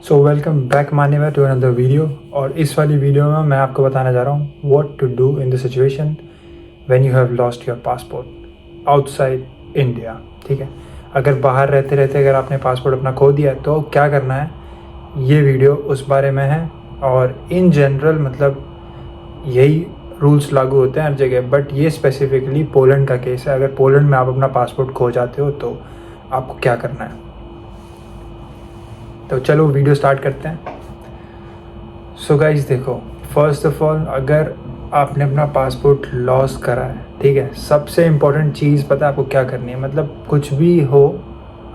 So welcome back मान्यवर to another video. और इस वाली वीडियो में मैं आपको बताने जा रहा हूँ what to do in the situation when you have lost your passport outside India. ठीक है, अगर बाहर रहते रहते अगर आपने पासपोर्ट अपना खो दिया है तो क्या करना है, ये वीडियो उस बारे में है। और इन जनरल मतलब यही रूल्स लागू होते हैं हर जगह, बट ये स्पेसिफिकली पोलैंड का केस है। अगर पोलैंड में आप अपना पासपोर्ट खो जाते हो तो आपको क्या करना है। तो चलो वीडियो स्टार्ट करते हैं। सो गाइस देखो, फर्स्ट ऑफ ऑल अगर आपने अपना पासपोर्ट लॉस करा है, ठीक है, सबसे इम्पोर्टेंट चीज़ पता है आपको क्या करनी है। मतलब कुछ भी हो,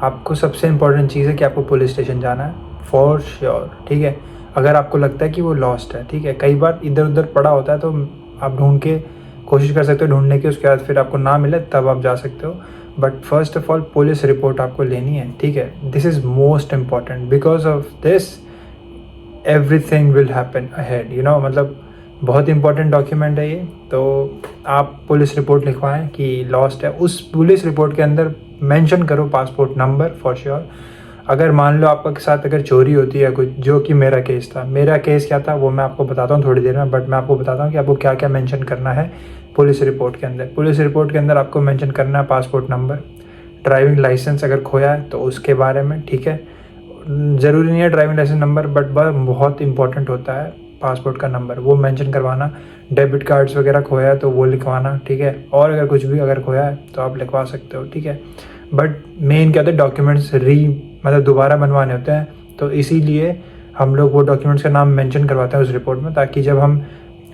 आपको सबसे इम्पोर्टेंट चीज़ है कि आपको पुलिस स्टेशन जाना है फॉर श्योर। ठीक है, अगर आपको लगता है कि वो लॉस्ट है, ठीक है, कई बार इधर उधर पड़ा होता है तो आप ढूंढ के कोशिश कर सकते हो ढूंढने की, उसके बाद फिर आपको ना मिले तब आप जा सकते हो। But first of all police report आपको लेनी है। ठीक है, this is most important, because of this everything will happen ahead, you know. मतलब बहुत इंपॉर्टेंट डॉक्यूमेंट है ये। तो आप पुलिस रिपोर्ट लिखवाएं कि लॉस्ट है। उस पुलिस रिपोर्ट के अंदर मेंशन करो पासपोर्ट नंबर फॉर श्योर। अगर मान लो आपके साथ अगर चोरी होती है कुछ, जो कि मेरा केस था, मेरा केस क्या था वो मैं आपको बताता हूँ थोड़ी देर में। बट मैं आपको बताता हूँ कि आपको क्या क्या मेंशन करना है पुलिस रिपोर्ट के अंदर। पुलिस रिपोर्ट के अंदर आपको मेंशन करना है पासपोर्ट नंबर, ड्राइविंग लाइसेंस अगर खोया है तो उसके बारे में। ठीक है, ज़रूरी नहीं है ड्राइविंग लाइसेंस नंबर, बट बहुत इंपॉर्टेंट होता है पासपोर्ट का नंबर, वो मेंशन करवाना। डेबिट कार्ड्स वगैरह खोया है तो वो लिखवाना। ठीक है, और अगर कुछ भी अगर खोया है तो आप लिखवा सकते हो। ठीक है, बट मेन क्या होता है, डॉक्यूमेंट्स मतलब दोबारा बनवाने होते हैं, तो इसीलिए हम लोग वो डॉक्यूमेंट्स का नाम मेंशन करवाते हैं उस रिपोर्ट में, ताकि जब हम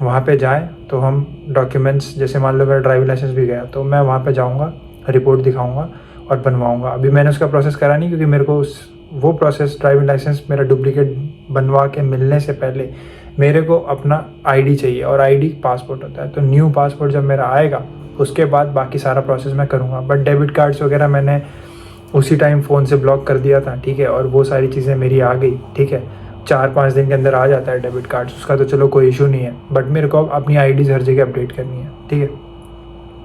वहाँ पे जाएं तो हम डॉक्यूमेंट्स, जैसे मान लो मेरा ड्राइविंग लाइसेंस भी गया तो मैं वहाँ पे जाऊँगा, रिपोर्ट दिखाऊँगा और बनवाऊँगा। अभी मैंने उसका प्रोसेस करा नहीं, क्योंकि मेरे को वो प्रोसेस, ड्राइविंग लाइसेंस मेरा डुप्लीकेट बनवा के मिलने से पहले मेरे को अपना आईडी चाहिए, और आईडी पासपोर्ट होता है। तो न्यू पासपोर्ट जब मेरा आएगा उसके बाद बाकी सारा प्रोसेस मैं करूँगा। बट डेबिट कार्ड्स वगैरह मैंने उसी टाइम फ़ोन से ब्लॉक कर दिया था। ठीक है, और वो सारी चीज़ें मेरी आ गई। ठीक है, 4-5 दिन के अंदर आ जाता है डेबिट कार्ड्स, उसका तो चलो कोई इशू नहीं है। बट मेरे को अपनी आईडीज़ हर जगह अपडेट करनी है। ठीक है,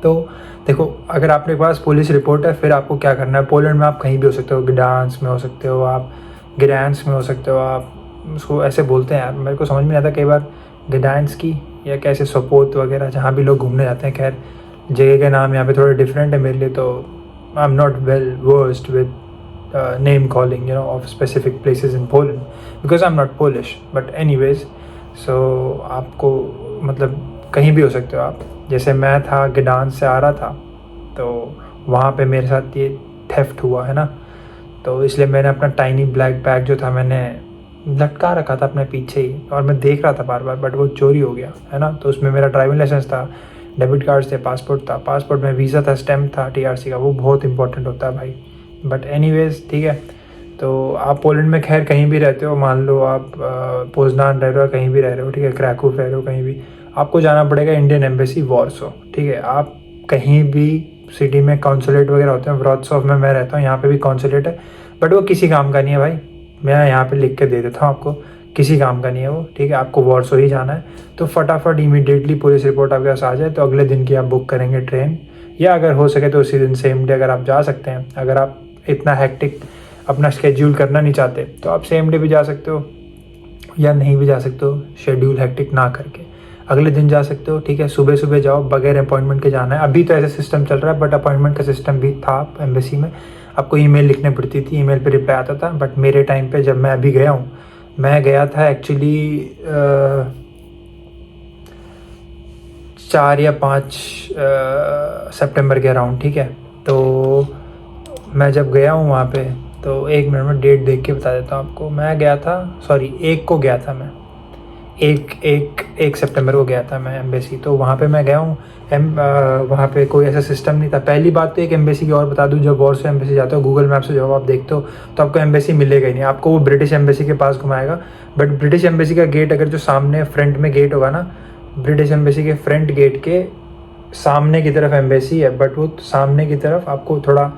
तो देखो, अगर आपके पास पुलिस रिपोर्ट है फिर आपको क्या करना है। पोलैंड में आप कहीं भी हो सकते हो, गडांस्क में हो सकते हो, आप ग्डांस्क में हो सकते हो, आप उसको ऐसे बोलते हैं यार, मेरे को समझ में नहीं आता कई बार गडांस्क की या कैसे सोपोत वगैरह, जहाँ भी लोग घूमने जाते हैं। खैर जगह के नाम यहाँ पे थोड़े डिफरेंट है मेरे लिए, तो I am not well versed with name calling, you know, of specific places in Poland because I'm not Polish. But anyways, so आपको मतलब कहीं भी हो सकते हो आप। जैसे मैं था गडांस्क से आ रहा था तो वहाँ पे मेरे साथ ये थेफ्ट हुआ है ना, तो इसलिए मैंने अपना टाइनी ब्लैक बैग जो था मैंने लटका रखा था अपने पीछे ही, और मैं देख रहा था बार बार, बट वो चोरी हो गया है ना। तो उसमें मेरा ड्राइविंग लाइसेंस था, डेबिट कार्ड थे, पासपोर्ट था, पासपोर्ट में वीज़ा था, स्टैम्प था TRC का, वो बहुत इंपॉर्टेंट होता है भाई। बट एनीवेज ठीक है, तो आप पोलैंड में खैर कहीं भी रहते हो, मान लो आप पोजनान रह रहे हो, कहीं भी रह रहे हो, ठीक है, क्रैकोव रह रहे हो, कहीं भी आपको जाना पड़ेगा इंडियन एम्बेसी वॉर्सो। ठीक है, आप कहीं भी सिटी में कॉन्सुलेट वगैरह होते हैं, व्रॉत्सोव में मैं रहता हूँ, यहाँ पे भी कॉन्सुलेट है, बट वो किसी काम का नहीं है भाई। मैं यहाँ पे लिख के दे देता हूँ आपको, किसी काम का नहीं है वो। ठीक है, आपको वॉर्सो ही जाना है, तो फटाफट इमीडिएटली पुलिस रिपोर्ट आपके पास आ जाए तो अगले दिन की आप बुक करेंगे ट्रेन, या अगर हो सके तो उसी दिन सेम डे अगर आप जा सकते हैं। अगर आप इतना हैक्टिक अपना शेड्यूल करना नहीं चाहते तो आप सेम डे भी जा सकते हो, या नहीं भी जा सकते हो, शेड्यूल हैक्टिक ना करके अगले दिन जा सकते हो। ठीक है, सुबह सुबह जाओ, बगैर अपॉइंटमेंट के जाना है। अभी तो ऐसा सिस्टम चल रहा है, बट अपॉइंटमेंट का सिस्टम भी था एम्बेसी में, आपको ईमेल लिखने पड़ती थी, ईमेल पे रिप्लाई आता था। बट मेरे टाइम पे जब मैं अभी गया हूँ, मैं गया था एक्चुअली 4 या 5 सितंबर के अराउंड। ठीक है, तो मैं जब गया हूँ वहाँ पे, तो 1 मिनट में डेट देख के बता देता हूँ आपको। मैं गया था, सॉरी 1 को गया था मैं, 1 सितंबर को गया था मैं एम्बेसी। तो वहाँ पे मैं गया हूँ, वहाँ पे कोई ऐसा सिस्टम नहीं था। पहली बात तो एक एम्बेसी की और बता दूँ, जब वॉर्सो एम्बेसी जाते हो, गूगल मैप से जब आप देखते हो तो आपको एम्बेसी मिलेगा ही नहीं, आपको वो ब्रिटिश एम्बेसी के पास घुमाएगा। बट ब्रिटिश एम्बेसी का गेट, अगर जो सामने फ्रंट में गेट होगा ना, ब्रिटिश एम्बेसी के फ्रंट गेट के सामने की तरफ एम्बेसी है, बट वो सामने की तरफ आपको थोड़ा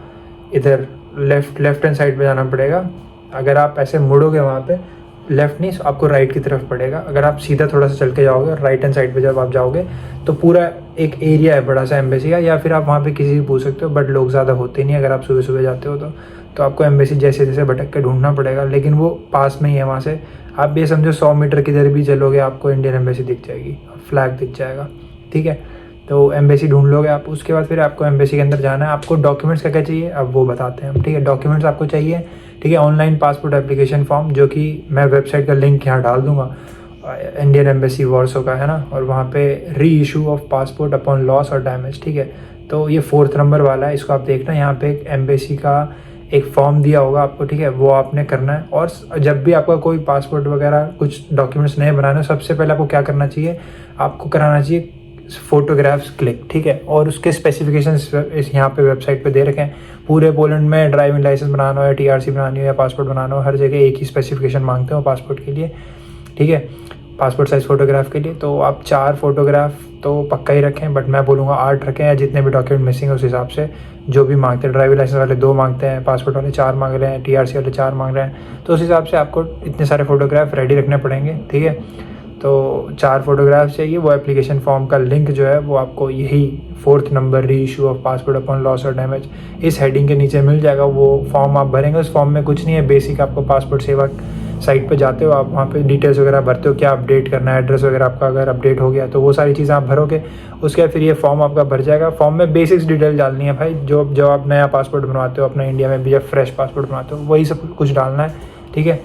इधर लेफ्ट हैंड साइड पे जाना पड़ेगा। अगर आप ऐसे मुड़ोगे वहाँ पे, लेफ़्ट नहीं, आपको राइट की तरफ पड़ेगा। अगर आप सीधा थोड़ा सा चल के जाओगे, राइट हैंड साइड पे जब आप जाओगे तो पूरा एक एरिया है बड़ा सा एम्बेसी का, या फिर आप वहाँ पे किसी से पूछ सकते हो, बट लोग ज़्यादा होते नहीं अगर आप सुबह सुबह जाते हो तो आपको एम्बेसी जैसे जैसे भटक के ढूंढना पड़ेगा, लेकिन वो पास में ही है वहाँ से। आप ये समझो 100 मीटर किधर भी चलोगे आपको इंडियन एम्बेसी दिख जाएगी, फ्लैग दिख जाएगा, ठीक है। तो एम्बेसी ढूंढ लोगे आप, उसके बाद फिर आपको एम्बेसी के अंदर जाना है। आपको डॉक्यूमेंट्स क्या क्या चाहिए अब वो बताते हैं हम, ठीक है। डॉक्यूमेंट्स आपको चाहिए, ठीक है, ऑनलाइन पासपोर्ट एप्लीकेशन फॉर्म, जो कि मैं वेबसाइट का लिंक यहाँ डाल दूंगा, इंडियन एम्बेसी वार्सो का है ना, और वहाँ पे री issue of passport upon loss और डैमेज, ठीक है। तो ये 4th नंबर वाला है, इसको आप देखना, यहाँ पे एक एम्बेसी का एक फॉर्म दिया होगा आपको, ठीक है, वो आपने करना है। और जब भी आपका कोई पासपोर्ट वगैरह कुछ डॉक्यूमेंट्स नए बनाने, सबसे पहले आपको क्या करना चाहिए, आपको कराना चाहिए फोटोग्राफ्स क्लिक, ठीक है। और उसके स्पेसिफिकेशंस इस यहाँ पे वेबसाइट पे दे रखे हैं। पूरे पोलैंड में ड्राइविंग लाइसेंस बनाना हो या TRC बनानी हो या पासपोर्ट बनाना हो, हर जगह एक ही स्पेसिफिकेशन मांगते हो पासपोर्ट के लिए, ठीक है, पासपोर्ट साइज़ फ़ोटोग्राफ के लिए। तो आप 4 फोटोग्राफ तो पक्का ही रखें, बट मैं बोलूँगा 8 रखें, या जितने भी डॉक्यूमेंट मिसिंग है उस हिसाब से जो भी मांगते हैं। ड्राइविंग लाइसेंस वाले 2 मांगते हैं, पासपोर्ट वाले 4 मांग रहे हैं, TRC वाले 4 मांग रहे हैं, तो उस हिसाब से आपको इतने सारे फोटोग्राफ रेडी रखने पड़ेंगे, ठीक है। तो 4 फोटोग्राफ चाहिए। वो एप्लीकेशन फॉर्म का लिंक जो है वो आपको यही 4th नंबर री issue of passport upon loss और डैमेज, इस हेडिंग के नीचे मिल जाएगा। वो फॉर्म आप भरेंगे, उस फॉर्म में कुछ नहीं है, बेसिक आपको पासपोर्ट सेवा साइट पे जाते हो आप, वहाँ पे डिटेल्स वगैरह भरते हो, क्या अपडेट करना है, एड्रेस वगैरह आपका अगर अपडेट हो गया तो वो सारी चीज़ें आप भरोगे। उसके बाद फिर ये फॉर्म आपका भर जाएगा। फॉर्म में बेसिक्स डिटेल डालनी है भाई, जो आप नया पासपोर्ट बनवाते हो अपना इंडिया में भी, या फ्रेश पासपोर्ट बनवाते हो, वही सब कुछ डालना है, ठीक है।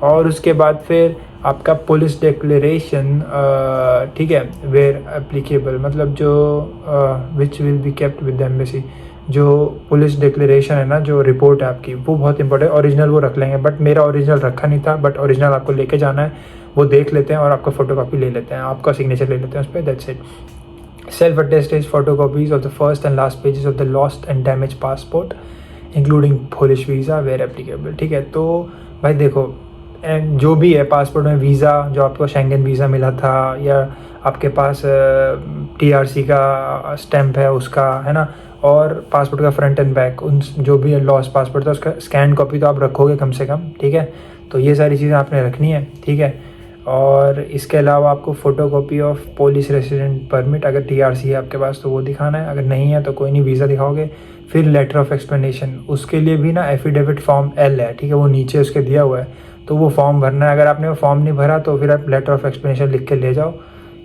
और उसके बाद फिर आपका पुलिस डिक्लेरेशन, ठीक है, वेयर एप्लीकेबल, मतलब जो which will be kept with the embassy, जो पुलिस डिक्लेरेशन है ना, जो रिपोर्ट है आपकी, वो बहुत इंपॉर्टेंट है। ओरिजिनल वो रख लेंगे, बट मेरा ओरिजिनल रखा नहीं था, बट ओरिजिनल आपको लेके जाना है, वो देख लेते हैं और आपका फोटोकॉपी ले लेते हैं, आपका सिग्नेचर ले लेते हैं उस पर, that's it. Self attested photocopies of the first and last pages of the lost and damage passport including Polish visa where applicable, ठीक है। तो भाई देखो, एंड जो भी है पासपोर्ट में वीज़ा, जो आपको शेंगन वीज़ा मिला था, या आपके पास TRC का स्टैम्प है उसका, है ना, और पासपोर्ट का फ्रंट एंड बैक, उन जो भी लॉस्ट पासपोर्ट था उसका स्कैन कॉपी तो आप रखोगे कम से कम, ठीक है। तो ये सारी चीज़ें आपने रखनी है, ठीक है। और इसके अलावा आपको photocopy of police resident permit, अगर TRC है आपके पास तो वो दिखाना है, अगर नहीं है तो कोई नहीं, वीज़ा दिखाओगे। फिर लेटर ऑफ एक्सप्लेनेशन, उसके लिए भी ना एफिडेविट फॉर्म L है, ठीक है, वो नीचे उसके दिया हुआ है, तो वो फॉर्म भरना है। अगर आपने वो फॉर्म नहीं भरा तो फिर आप लेटर ऑफ एक्सप्लेनेशन लिख के ले जाओ,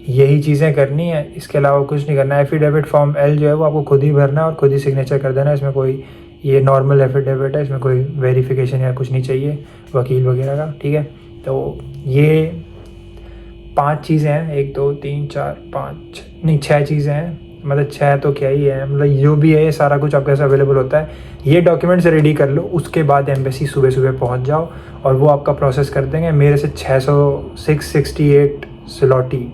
यही चीज़ें करनी है, इसके अलावा कुछ नहीं करना है। एफिडेविट फॉर्म L जो है वो आपको खुद ही भरना है और खुद ही सिग्नेचर कर देना है। इसमें कोई, ये नॉर्मल एफिडेविट है, इसमें कोई वेरिफिकेशन या कुछ नहीं चाहिए वकील वगैरह का, ठीक है। तो ये 5 चीज़ें हैं, 1 2 3 4 5 नहीं 6 चीज़ें हैं, मतलब 6 तो क्या ही है, मतलब जो भी है ये सारा कुछ आपके पास अवेलेबल होता है। ये डॉक्यूमेंट्स रेडी कर लो, उसके बाद एम्बेसी सुबह सुबह पहुंच जाओ और वो आपका प्रोसेस कर देंगे। मेरे से 668 स्लॉटी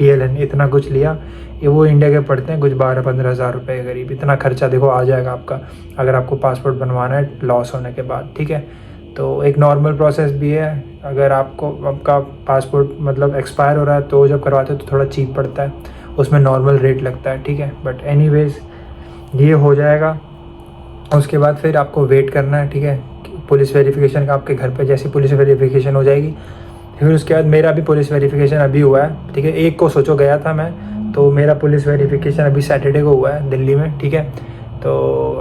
PLN इतना कुछ लिया, ये वो इंडिया के पड़ते हैं कुछ 12-15 हज़ार रुपये के करीब, इतना खर्चा देखो आ जाएगा आपका, अगर आपको पासपोर्ट बनवाना है लॉस होने के बाद, ठीक है। तो एक नॉर्मल प्रोसेस भी है। अगर आपका पासपोर्ट मतलब एक्सपायर हो रहा है तो जब करवाते हो तो थोड़ा चीप पड़ता है, उसमें नॉर्मल रेट लगता है, ठीक है। बट एनीवेज ये हो जाएगा। उसके बाद फिर आपको वेट करना है, ठीक है, पुलिस वेरिफिकेशन का। आपके घर पे जैसी पुलिस वेरिफिकेशन हो जाएगी, फिर उसके बाद मेरा भी पुलिस वेरिफिकेशन अभी हुआ है, ठीक है। 1 को सोचो गया था मैं, तो मेरा पुलिस वेरिफिकेशन अभी सैटरडे को हुआ है दिल्ली में, ठीक है। तो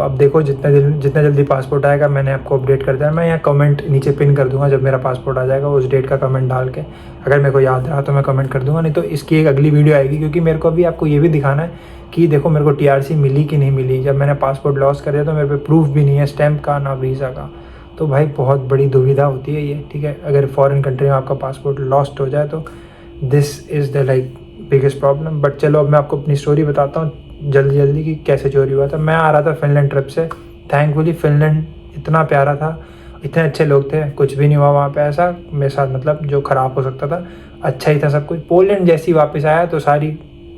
अब देखो जितना जल्दी पासपोर्ट आएगा मैंने आपको अपडेट कर दिया। मैं यहाँ कमेंट नीचे पिन कर दूंगा जब मेरा पासपोर्ट आ जाएगा, उस डेट का कमेंट डाल के, अगर मेरे को याद रहा तो मैं कमेंट कर दूंगा, नहीं तो इसकी एक अगली वीडियो आएगी, क्योंकि मेरे को अभी आपको ये भी दिखाना है कि देखो मेरे को TRC मिली कि नहीं मिली। जब मैंने पासपोर्ट लॉस कर दिया तो मेरे पे प्रूफ भी नहीं है स्टैम्प का ना वीज़ा का, तो भाई बहुत बड़ी दुविधा होती है ये, ठीक है। अगर फॉरेन कंट्री में आपका पासपोर्ट लॉस्ट हो जाए तो this is the like biggest problem. But चलो अब मैं आपको अपनी स्टोरी बताता हूँ जल्दी कि कैसे चोरी हुआ था। मैं आ रहा था फिनलैंड ट्रिप से, थैंकफुली फिनलैंड इतना प्यारा था, इतने अच्छे लोग थे, कुछ भी नहीं हुआ वहाँ पे ऐसा मेरे साथ, मतलब जो ख़राब हो सकता था अच्छा ही था सब कुछ। पोलैंड जैसी वापस आया तो सारी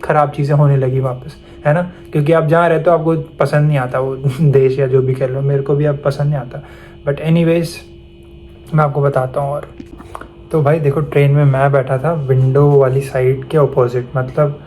ख़राब चीज़ें होने लगी वापस, है ना, क्योंकि आप जहाँ रहते हो आपको पसंद नहीं आता वो देश या जो भी कह लो, मेरे को भी अब पसंद नहीं आता। बट एनीवेज मैं आपको बताता हूँ। और तो भाई देखो ट्रेन में मैं बैठा था विंडो वाली साइड के अपोजिट, मतलब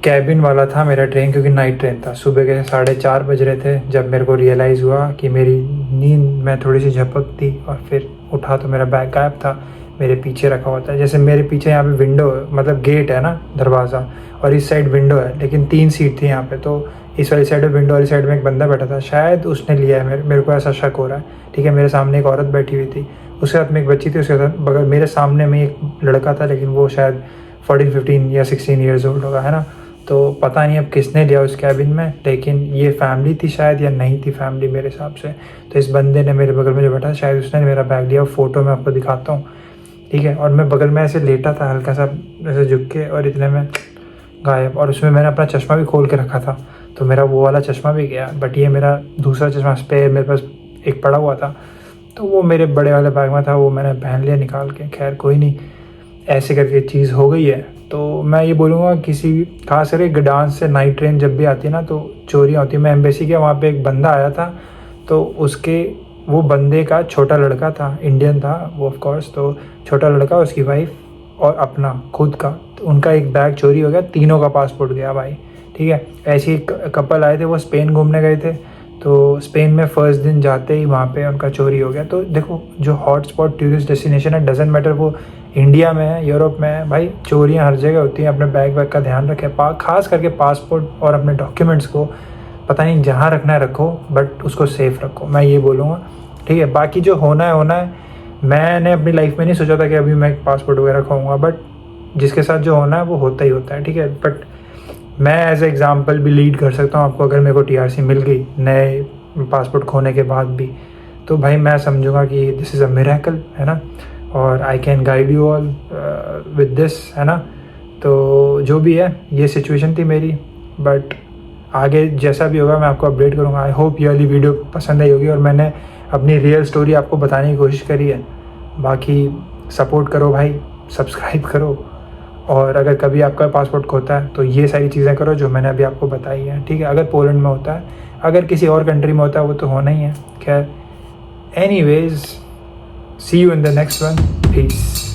कैबिन वाला था मेरा ट्रेन, क्योंकि नाइट ट्रेन था। सुबह के 4:30 बज रहे थे जब मेरे को रियलाइज़ हुआ कि मेरी नींद में थोड़ी सी झपक थी, और फिर उठा तो मेरा बैग गायब था, मेरे पीछे रखा हुआ था। जैसे मेरे पीछे यहाँ पे विंडो मतलब गेट है ना, दरवाज़ा, और इस साइड विंडो है, लेकिन 3 सीट थी यहाँ पे, तो इस वाली साइड में, विंडो वाली साइड में एक बंदा बैठा था, शायद उसने लिया है, मेरे को ऐसा शक हो रहा है, ठीक है। मेरे सामने एक औरत बैठी हुई थी, उसके साथ में एक बच्ची थी, उसके साथ बगल मेरे सामने में एक लड़का था, लेकिन वो शायद 14-15 या 16 ईयर्स ओल्ड होगा, है ना। तो पता नहीं अब किसने लिया उस कैबिन में, लेकिन ये फैमिली थी शायद या नहीं थी फैमिली मेरे हिसाब से। तो इस बंदे ने मेरे बगल में जो बैठा, शायद उसने मेरा बैग लिया। फ़ोटो मैं आपको दिखाता हूँ, ठीक है। और मैं बगल में ऐसे लेटा था हल्का सा ऐसे झुक के, और इतने में गायब। और उसमें मैंने अपना चश्मा भी खोल के रखा था, तो मेरा वो वाला चश्मा भी गया। बट ये मेरा दूसरा चश्मा स्पेयर मेरे पास एक पड़ा हुआ था, तो वो मेरे बड़े वाले बैग में था, वो मैंने पहन लिया निकाल के। खैर कोई नहीं, ऐसे करके चीज़ हो गई है। तो मैं ये बोलूँगा किसी खास करके गडांस से नाइट ट्रेन जब भी आती है ना, तो चोरियाँ होती है। मैं एम्बेसी के वहाँ पे एक बंदा आया था, तो उसके वो बंदे का छोटा लड़का था, इंडियन था वो ऑफ कोर्स। तो छोटा लड़का, उसकी वाइफ और अपना खुद का, तो उनका एक बैग चोरी हो गया, तीनों का पासपोर्ट गया भाई, ठीक है। ऐसे ही कपल आए थे, वो स्पेन घूमने गए थे, तो स्पेन में फर्स्ट दिन जाते ही वहाँ पे उनका चोरी हो गया। तो देखो, जो हॉट स्पॉट टूरिस्ट डेस्टिनेशन है, डजेंट मैटर वो इंडिया में है, यूरोप में है, भाई चोरियाँ हर जगह होती हैं। अपने बैग वैग का ध्यान रखें, खास करके पासपोर्ट और अपने डॉक्यूमेंट्स को पता नहीं जहाँ रखना है रखो, बट उसको सेफ रखो, मैं ये बोलूँगा, ठीक है। बाकी जो होना है होना है। मैंने अपनी लाइफ में नहीं सोचा था कि अभी मैं पासपोर्ट वगैरह खोऊंगा, बट जिसके साथ जो होना है वो होता ही होता है, ठीक है। बट मैं एज एग्जांपल भी लीड कर सकता हूँ आपको। अगर मेरे को टीआरसी मिल गई नए पासपोर्ट खोने के बाद भी, तो भाई मैं समझूंगा कि दिस इज़ अ मिरेकल, है ना। और I can guide you all with this, है ना। तो जो भी है, ये सिचुएशन थी मेरी, बट आगे जैसा भी होगा मैं आपको अपडेट करूँगा। आई होप ये वाली वीडियो पसंद आई होगी, और मैंने अपनी रियल स्टोरी आपको बताने की कोशिश करी है। बाकी सपोर्ट करो भाई, सब्सक्राइब करो, और अगर कभी आपका पासपोर्ट खोता है तो ये सारी चीज़ें करो जो मैंने अभी आपको बताई हैं, ठीक है। अगर पोलैंड में होता है, अगर किसी और कंट्री में होता है वो तो होना ही है। खैर, anyways, see you in the next one, piece.